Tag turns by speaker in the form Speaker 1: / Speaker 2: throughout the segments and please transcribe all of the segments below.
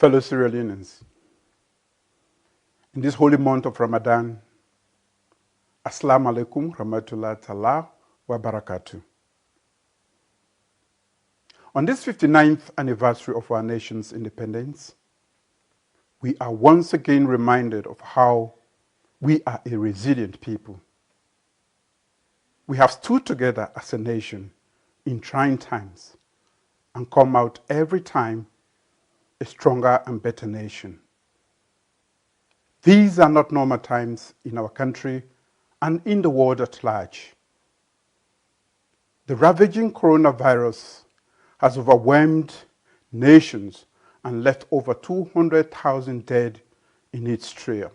Speaker 1: Fellow Sierra Leoneans, in this holy month of Ramadan, Assalamu alaikum rahmatullahi ta'ala wa barakatuh. On this 59th anniversary of our nation's independence, we are once again reminded of how we are a resilient people. We have stood together as a nation in trying times and come out every time a stronger and better nation. These are not normal times in our country and in the world at large. The ravaging coronavirus has overwhelmed nations and left over 200,000 dead in its trail.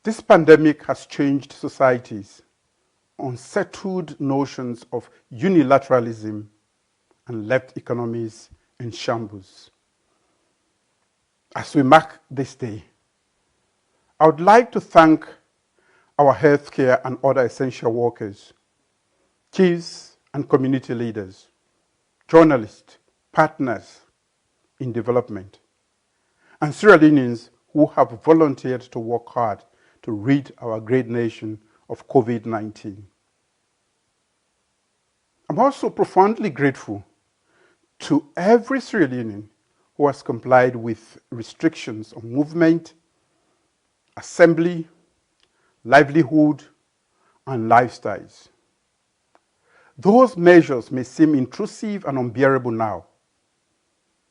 Speaker 1: This pandemic has changed societies, unsettled notions of unilateralism, and left economies in shambles. As we mark this day, I would like to thank our healthcare and other essential workers, chiefs and community leaders, journalists, partners in development, and Sierra Leoneans who have volunteered to work hard to rid our great nation of COVID-19. I'm also profoundly grateful to every Sierra Leonean who has complied with restrictions on movement, assembly, livelihood, and lifestyles. Those measures may seem intrusive and unbearable now,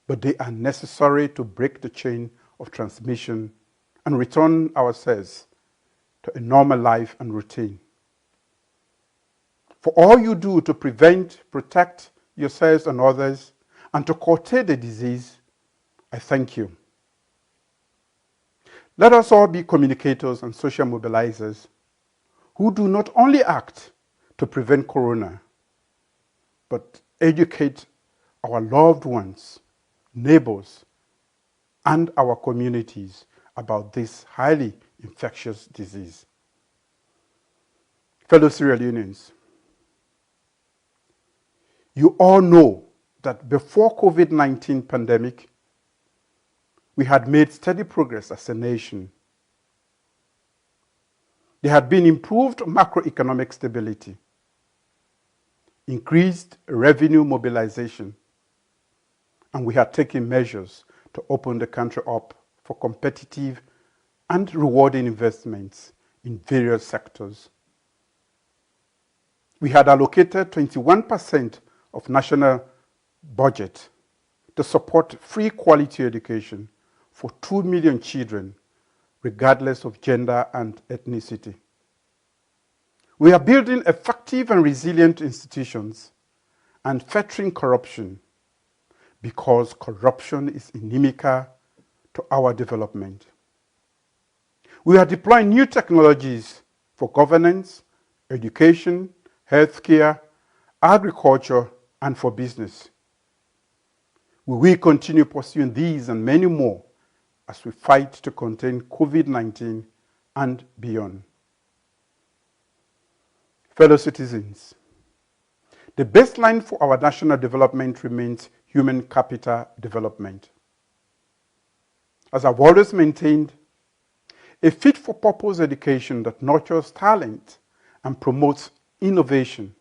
Speaker 1: but they are necessary to break the chain of transmission and return ourselves to a normal life and routine. For all you do to protect yourselves and others, and to curtail the disease, I thank you. Let us all be communicators and social mobilizers who do not only act to prevent corona, but educate our loved ones, neighbors, and our communities about this highly infectious disease. Fellow Sierra Leoneans, you all know that before COVID-19 pandemic, we had made steady progress as a nation. There had been improved macroeconomic stability, increased revenue mobilization, and we had taken measures to open the country up for competitive and rewarding investments in various sectors. We had allocated 21% of national budget to support free quality education for 2 million children, regardless of gender and ethnicity. We are building effective and resilient institutions and fettering corruption, because corruption is inimical to our development. We are deploying new technologies for governance, education, healthcare, agriculture, and for business. We will continue pursuing these and many more as we fight to contain COVID-19 and beyond. Fellow citizens, the baseline for our national development remains human capital development. As I've always maintained, a fit-for-purpose education that nurtures talent and promotes innovation,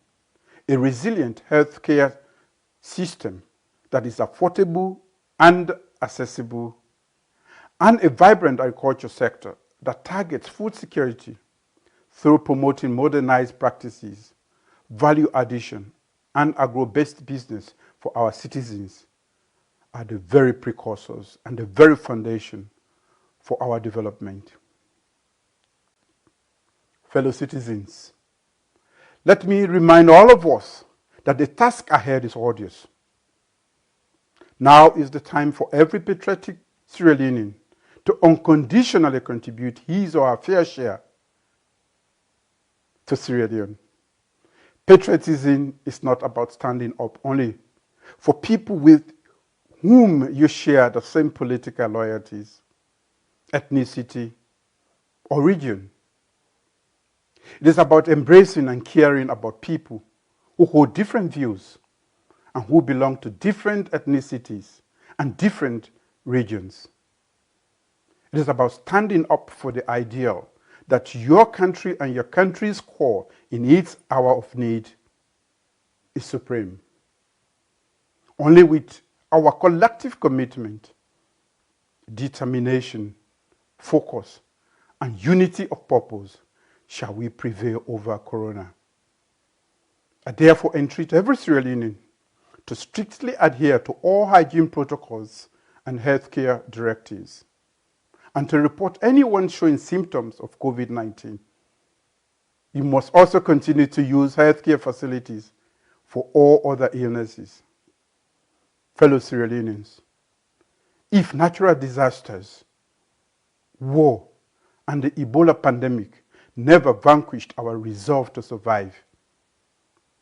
Speaker 1: a resilient healthcare system that is affordable and accessible, and a vibrant agriculture sector that targets food security through promoting modernized practices, value addition, and agro-based business for our citizens are the very precursors and the very foundation for our development. Fellow citizens, let me remind all of us that the task ahead is arduous. Now is the time for every patriotic Sierra Leonean to unconditionally contribute his or her fair share to Sierra Leone. Patriotism is not about standing up only for people with whom you share the same political loyalties, ethnicity, or region. It is about embracing and caring about people who hold different views and who belong to different ethnicities and different regions. It is about standing up for the ideal that your country and your country's core in its hour of need is supreme. Only with our collective commitment, determination, focus, and unity of purpose shall we prevail over Corona. I therefore entreat every Sierra Leonean to strictly adhere to all hygiene protocols and healthcare directives, and to report anyone showing symptoms of COVID-19. You must also continue to use healthcare facilities for all other illnesses. Fellow Sierra Leoneans, if natural disasters, war, and the Ebola pandemic never vanquished our resolve to survive,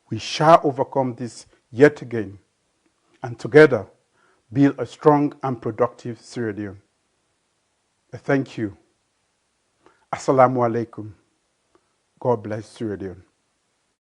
Speaker 1: we shall overcome this yet again, and together build a strong and productive Sierra Leone. Thank you. Assalamu alaikum. God bless Sierra Leone.